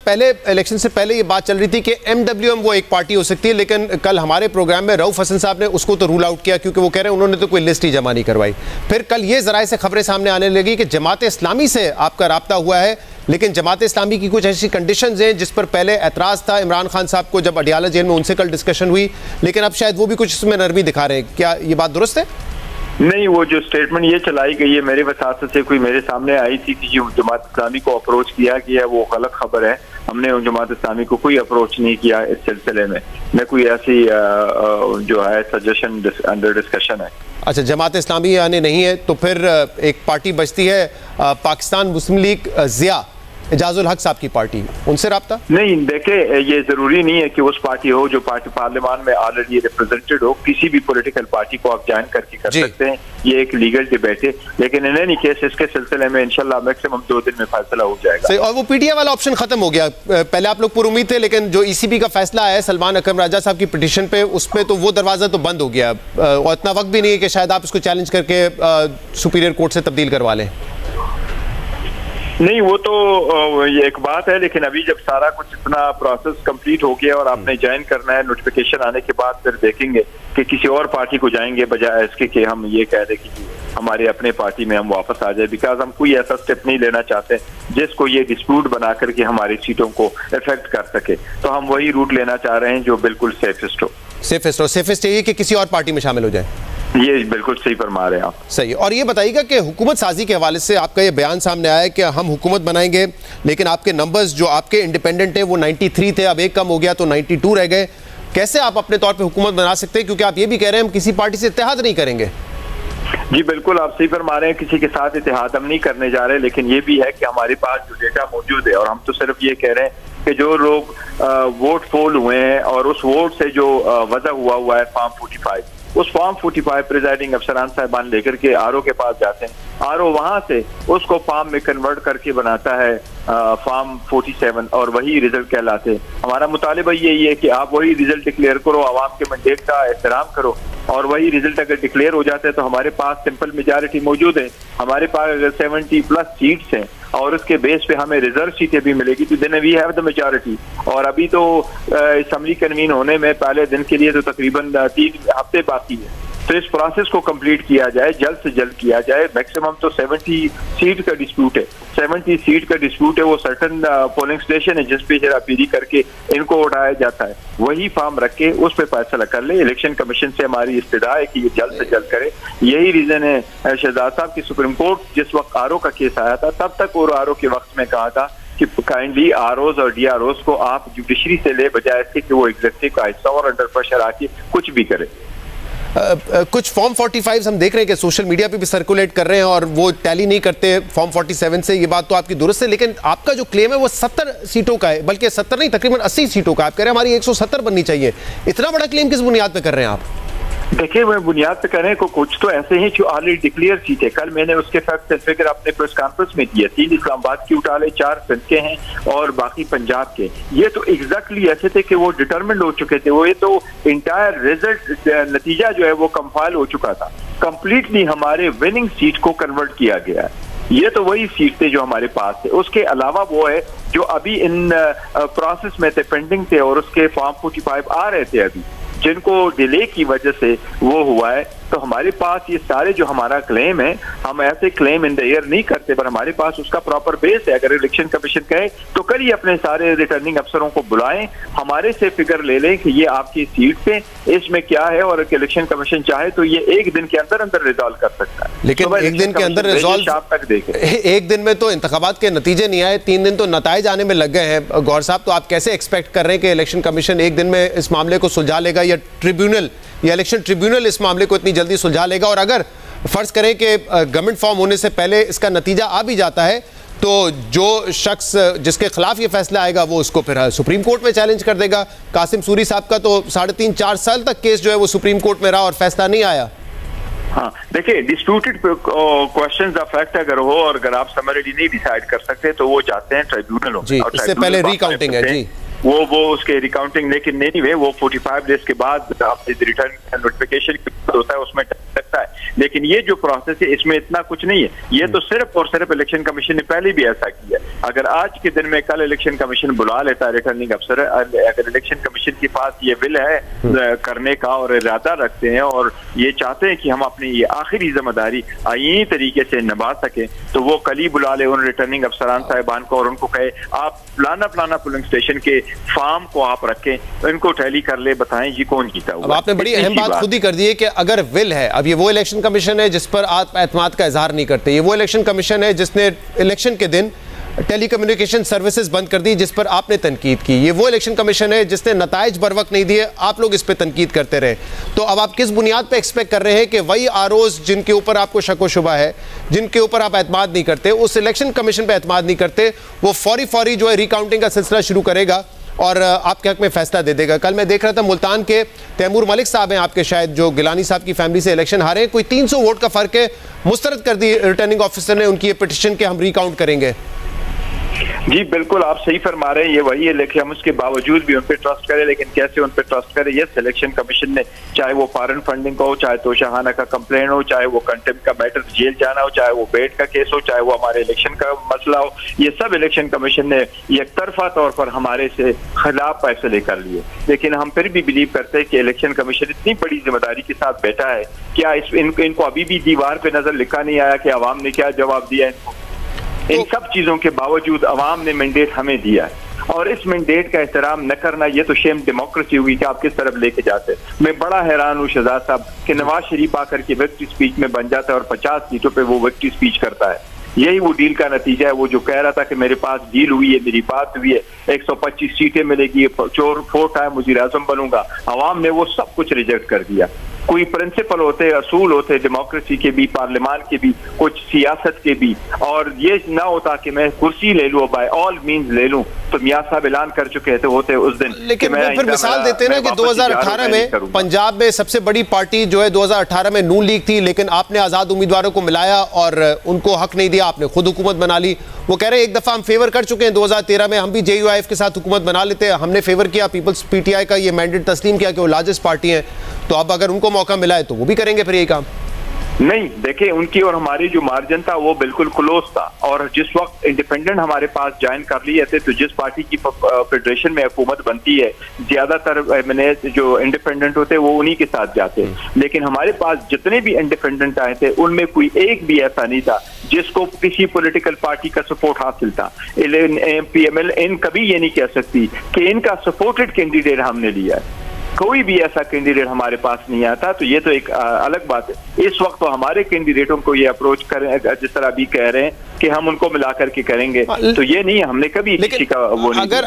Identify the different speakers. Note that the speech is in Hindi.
Speaker 1: पहले इलेक्शन से पहले ये बात चल रही थी कि MWM वो एक पार्टी हो सकती है, लेकिन कल हमारे प्रोग्राम में रऊफ हसन साहब ने उसको तो रूल आउट किया क्योंकि वो कह रहे हैं उन्होंने तो कोई लिस्ट ही जमा नहीं करवाई। फिर कल ये ज़राए से खबरें सामने आने लगी कि जमात इस्लामी से आपका राब्ता हुआ है, लेकिन जमात इस्लामी की कुछ ऐसी कंडीशंस हैं जिस पर पहले एतराज़ था इमरान खान साहब को जब अडियाला जेल में, उनसे कल डिस्कशन हुई, लेकिन अब शायद वो भी कुछ इसमें नरमी दिखा रहे हैं। क्या ये बात दुरुस्त है?
Speaker 2: नहीं, वो जो स्टेटमेंट ये चलाई गई है मेरे वसात से कोई मेरे सामने आई थी कि जो जमात इस्लामी को अप्रोच किया गया वो गलत खबर है। हमने जमात इस्लामी को कोई अप्रोच नहीं किया इस सिलसिले में, न कोई ऐसी जो है सजेशन अंडर डिस्कशन है।
Speaker 1: अच्छा, जमात इस्लामी यानी नहीं है, तो फिर एक पार्टी बचती है पाकिस्तान मुस्लिम लीग ज़िया एजाजुल हक साहब की पार्टी, उनसे राब्ता? नहीं,
Speaker 2: देखे ये जरूरी नहीं है कि उस पार्टी हो जो पार्टी पार्लियामान में ऑलरेडी रिप्रेजेंटेड हो। किसी भी पॉलिटिकल पार्टी को आप ज्वाइन करके कर सकते हैं, ये एक लीगल डिबेट है। लेकिन इन एनी केस इसके सिलसिले में इंशाल्लाह मैक्सिमम 2 दिन में फैसला हो जाएगा।
Speaker 1: सही। और वो PTI वाला ऑप्शन खत्म हो गया, पहले आप लोग पूरी उम्मीद थे, लेकिन जो ECB का फैसला आया सलमान अकरम राजा साहब की पिटीशन पे, उसमें तो वो दरवाजा तो बंद हो गया और इतना वक्त भी नहीं है कि शायद आप इसको चैलेंज करके सुपीरियर कोर्ट से तब्दील करवा लें।
Speaker 2: नहीं, वो तो ये एक बात है, लेकिन अभी जब सारा कुछ इतना प्रोसेस कंप्लीट हो गया और आपने ज्वाइन करना है, नोटिफिकेशन आने के बाद फिर देखेंगे कि किसी और पार्टी को जाएंगे बजाय इसके कि हम ये कह दें कि हमारे अपने पार्टी में हम वापस आ जाए। बिकॉज हम कोई ऐसा स्टेप नहीं लेना चाहते जिसको ये डिस्प्यूट बना करके हमारी सीटों को इफेक्ट कर सके। तो हम वही रूट लेना चाह रहे हैं जो बिल्कुल सेफेस्ट हो।
Speaker 1: सेफेस्ट चाहिए कि किसी और पार्टी में शामिल हो जाए।
Speaker 2: ये बिल्कुल सही फरमा रहे हैं आप।
Speaker 1: सही। और ये बताइएगा कि हुकूमत साजी के हवाले से आपका ये बयान सामने आया है कि हम हुकूमत बनाएंगे, लेकिन आपके नंबर्स जो आपके इंडिपेंडेंट है वो 93 थे, अब एक कम हो गया तो 92 रह गए। कैसे आप अपने तौर पे हुकूमत बना सकते हैं, क्योंकि आप ये भी कह रहे हैं हम किसी पार्टी से इत्तेहाद नहीं करेंगे?
Speaker 2: जी बिल्कुल, आप सही फरमा रहे हैं, किसी के साथ इत्तेहाद हम नहीं करने जा रहे, लेकिन ये भी है कि हमारे पास जो डेटा मौजूद है और हम तो सिर्फ ये कह रहे हैं कि जो लोग वोट पोल हुए हैं और उस वोट से जो वजह हुआ है फॉर्म 45, उस फॉर्म 45 प्रिजाइडिंग अफसरान साहबान लेकर के RO के पास जाते हैं, RO वहां से उसको फॉर्म में कन्वर्ट करके बनाता है फॉर्म 47 और वही रिजल्ट कहलाते हैं। हमारा मुतालिबा यही है कि आप वही रिजल्ट डिक्लेयर करो, आवाम के मैंडेट का एहतराम करो, और वही रिजल्ट अगर डिक्लेयर हो जाता है तो हमारे पास सिंपल मेजॉरिटी मौजूद है। हमारे पास अगर 70+ सीट्स हैं और उसके बेस पे हमें रिजर्व सीटें भी मिलेगी तो then we have the majority. और अभी तो असेंबली कन्वीन होने में पहले दिन के लिए तो तकरीबन 3 हफ्ते बाकी है। तो इस प्रोसेस को कंप्लीट किया जाए, जल्द से जल्द किया जाए। मैक्सिमम तो 70 सीट का डिस्प्यूट है, 70 सीट का डिस्प्यूट है। वो सर्टन पोलिंग स्टेशन है जिस पे हेराफेरी करके इनको उठाया जाता है, वही फॉर्म रख के उस पर फैसला कर ले। इलेक्शन कमीशन से हमारी इस्तदा है कि ये जल्द से जल्द करे। यही रीजन है शहजाद साहब की सुप्रीम कोर्ट जिस वक्त RO का केस आया था तब तक और RO के वक्त में कहा था कि काइंडली ROs और DROs को आप जुडिशरी से ले बजाय इसके कि वो एग्जीक्यूटिव का हिस्सा और अंडर प्रेशर आके कुछ भी करे।
Speaker 1: कुछ फॉर्म 45 हम देख रहे हैं कि सोशल मीडिया पे भी सर्कुलेट कर रहे हैं और वो टैली नहीं करते फॉर्म 47 से। ये बात तो आपकी दुरुस्त है, लेकिन आपका जो क्लेम है वो 70 सीटों का है, बल्कि 70 नहीं तकरीबन 80 सीटों का। आप कह रहे हैं हमारी 170 बननी चाहिए। इतना बड़ा क्लेम किस बुनियाद पे कर रहे हैं आप?
Speaker 2: देखिए, मैं बुनियाद पे करें को कुछ तो ऐसे हैं जो ऑलरेडी डिक्लेयर सीट है। कल मैंने उसके फैक्ट एंड फिगर अपने प्रेस कॉन्फ्रेंस में दिए। 3 इस्लामाबाद की उठा ले, 4 सिंध के हैं और बाकी पंजाब के। ये तो एग्जैक्टली ऐसे थे कि वो डिटरमिन्ड हो चुके थे। वो ये तो इंटायर रिजल्ट नतीजा जो है वो कंपाइल हो चुका था। कंप्लीटली हमारे विनिंग सीट को कन्वर्ट किया गया है। ये तो वही सीट थे जो हमारे पास थे। उसके अलावा वो है जो अभी इन प्रोसेस में थे, पेंडिंग थे और उसके फॉर्म 45 आ रहे थे अभी, जिनको डिले की वजह से वो हुआ है। तो हमारे पास ये सारे जो हमारा क्लेम है, हम ऐसे क्लेम इन द एयर नहीं करते, पर हमारे पास उसका प्रॉपर बेस है। अगर इलेक्शन कमीशन कहे तो कल अपने सारे रिटर्निंग अफसरों को बुलाएं, हमारे से फिगर ले लें कि ये आपकी सीट है, इसमें क्या है, और इलेक्शन कमीशन चाहे तो ये 1 दिन के अंदर अंदर रिजॉल्व कर सकता है।
Speaker 1: लेकिन तो 1 दिन के अंदर रिजॉल्व
Speaker 2: तक देखें,
Speaker 1: 1 दिन में तो इंतखाबात के नतीजे नहीं आए, 3 दिन तो नताइज आने में लग गए हैं। गौर साहब, तो आप कैसे एक्सपेक्ट कर रहे हैं कि इलेक्शन कमीशन 1 दिन में इस मामले को सुलझा लेगा, या ट्रिब्यूनल या इलेक्शन ट्रिब्यूनल इस मामले को इतनी जल्दी सुलझा लेगा? और अगर फर्ज करें कि गवर्नमेंट फॉर्म होने से पहले इसका नतीजा आ भी जाता है तो जो शख्स जिसके खिलाफ ये फैसला आएगा वो उसको फिर सुप्रीम कोर्ट में चैलेंज कर देगा। कासिम सूरी साहब का तो 3.5-4 साल तक केस जो है वो सुप्रीम कोर्ट में रहा और फैसला नहीं आया।
Speaker 2: हाँ, देखिए, डिस्प्यूटेड क्वेश्चंस ऑफ फैक्ट अगर हो और अगर आप समरी नहीं डिसाइड कर सकते तो वो जाते हैं ट्राइब्यूनल
Speaker 1: जी, इससे पहले रिकाउंटिंग है जी,
Speaker 2: वो उसके रिकाउंटिंग। लेकिन नहीं, वो 45 डेज के बाद आपने रिटर्न नोटिफिकेशन होता है उसमें बनता है। लेकिन ये जो प्रोसेस है इसमें इतना कुछ नहीं है, ये तो सिर्फ और सिर्फ इलेक्शन कमीशन ने पहले भी ऐसा किया। अगर आज के दिन में कल इलेक्शन कमीशन बुला लेता है रिटर्निंग अफसर, अगर इलेक्शन कमीशन के पास ये विल है करने का और इरादा रखते हैं और ये चाहते हैं कि हम अपनी ये आखिरी जिम्मेदारी आईनी तरीके से निभा सके, तो वो कल ही बुला ले उन रिटर्निंग अफसरान साहिबान को और उनको कहे आप फलाना पोलिंग स्टेशन के फार्म को आप रखें, इनको टैली कर ले, बताएं जी कौन जीता हुआ।
Speaker 1: अब आपने बड़ी अहम बात खुद ही कर दी है कि अगर विल है, अब ये वो इलेक्शन कमीशन है जिस पर आप एतमाद का इजहार नहीं करते, ये वो इलेक्शन कमीशन है जिसने इलेक्शन के दिन टेलीकम्युनिकेशन सर्विसेज बंद कर दी जिस पर आपने तनकीद की, ये वो इलेक्शन कमीशन है जिसने नताइज बर वक्त नहीं दिए, आप लोग इस पर तनकीद करते रहे। तो अब आप किस बुनियाद पर एक्सपेक्ट कर रहे हैं कि वही आरओज जिनके ऊपर आपको शक व शुबा है, जिनके ऊपर आप एतमाद नहीं करते, उस इलेक्शन कमीशन पर एतमाद नहीं करते, वो फौरी जो है रिकाउंटिंग का सिलसिला शुरू करेगा और आपके हक में फैसला दे देगा। कल मैं देख रहा था मुल्तान के तैमूर मलिक साहब हैं आपके, शायद जो गिलानी साहब की फैमिली से इलेक्शन हारे हैं, कोई 300 वोट का फर्क है, मुस्तरद कर दी रिटर्निंग ऑफिसर ने उनकी ये पिटिशन के हम रिकाउंट करेंगे।
Speaker 2: जी बिल्कुल आप सही फरमा रहे हैं, ये वही है, लेकिन हम उसके बावजूद भी उन पर ट्रस्ट करें। लेकिन कैसे उन पर ट्रस्ट करें? ये सिलेक्शन कमीशन ने, चाहे वो फॉरेन फंडिंग का हो, चाहे तोशाखाना का कंप्लेन हो, चाहे वो कंटेम्प्ट का मैटर जेल जाना हो, चाहे वो बेट का केस हो, चाहे वो हमारे इलेक्शन का मसला हो, ये सब इलेक्शन कमीशन ने एक तरफा तौर पर हमारे से खिलाफ फैसले कर लिए। लेकिन हम फिर भी बिलीव करते हैं कि इलेक्शन कमीशन इतनी बड़ी जिम्मेदारी के साथ बैठा है, क्या इनको अभी भी दीवार पे नजर लिखा नहीं आया कि अवाम ने क्या जवाब दिया इनको? इन सब चीजों के बावजूद अवाम ने मैंडेट हमें दिया है और इस मैंडेट का एहतराम न करना, ये तो शेम डेमोक्रेसी हुई कि आप किस तरफ लेके जाते। मैं बड़ा हैरान हूँ शहजाद साहब कि नवाज शरीफ आकर के विक्ट्री स्पीच में बन जाता है और 50 सीटों पे वो विक्ट्री स्पीच करता है। यही वो डील का नतीजा है, वो जो कह रहा था कि मेरे पास डील हुई है, मेरी बात हुई है, 125 सीटें मिलेगी, 4 टाइम वज़ीर आज़म बनूंगा, अवाम ने वो सब कुछ रिजेक्ट कर दिया। कोई प्रिंसिपल होते, असूल होते डेमोक्रेसी के भी, पार्लियामान के भी, कुछ सियासत के भी, और ये ना होता कि मैं कुर्सी ले लूं, बाय ऑल मीन्स ले लूं, तो मियां साहब ऐलान कर चुके थे होते उस दिन।
Speaker 1: लेकिन वो फिर मिसाल देते ना कि 2018 में पंजाब में सबसे बड़ी पार्टी जो है 2018 में नून लीग थी, लेकिन आपने आजाद उम्मीदवारों को मिलाया और उनको हक नहीं दिया, आपने खुद हुकूमत बना ली। वो कह रहे हैं एक दफा हम फेवर कर चुके हैं 2013 में, हम भी JUIF के साथ हुकूमत बना लेते हैं, हमने फेवर किया, पीपल्स PTI का ये मैंडेट तस्लीम किया कि वो लार्जेस्ट पार्टी है, तो अब अगर उनको मौका मिला है तो वो भी करेंगे फिर यही काम।
Speaker 2: नहीं देखिए, उनकी और हमारी जो मार्जिन था वो बिल्कुल क्लोज था, और जिस वक्त इंडिपेंडेंट हमारे पास ज्वाइन कर लिए थे, तो जिस पार्टी की फेडरेशन में हुकूमत बनती है, ज्यादातर जो इंडिपेंडेंट होते वो उन्हीं के साथ जाते हैं। लेकिन हमारे पास जितने भी इंडिपेंडेंट आए थे उनमें कोई एक भी ऐसा नहीं था जिसको किसी पॉलिटिकल पार्टी का सपोर्ट हासिल था। PML इन कभी ये नहीं कह सकती कि इनका सपोर्टेड कैंडिडेट हमने लिया है, कोई भी ऐसा कैंडिडेट हमारे पास नहीं आता। तो ये तो एक अलग बात है। इस वक्त तो हमारे कैंडिडेटों को ये अप्रोच करें, जिस तरह अभी कह रहे हैं कि हम उनको मिला करके करेंगे, तो ये नहीं, हमने कभी किसी का वो नहीं।